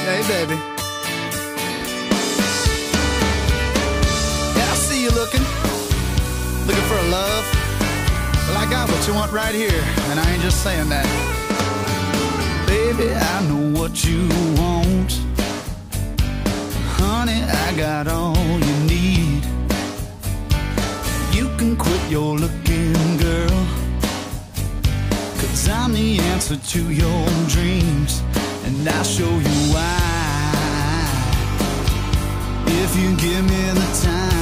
Hey, baby. Yeah, I see you looking for a love. Well, I got what you want right here, and I ain't just saying that. Baby, I know what you want. Honey, I got all you need. You can quit your looking, girl, 'cause I'm the answer to your dreams, and I'll show you why. If you give me the time,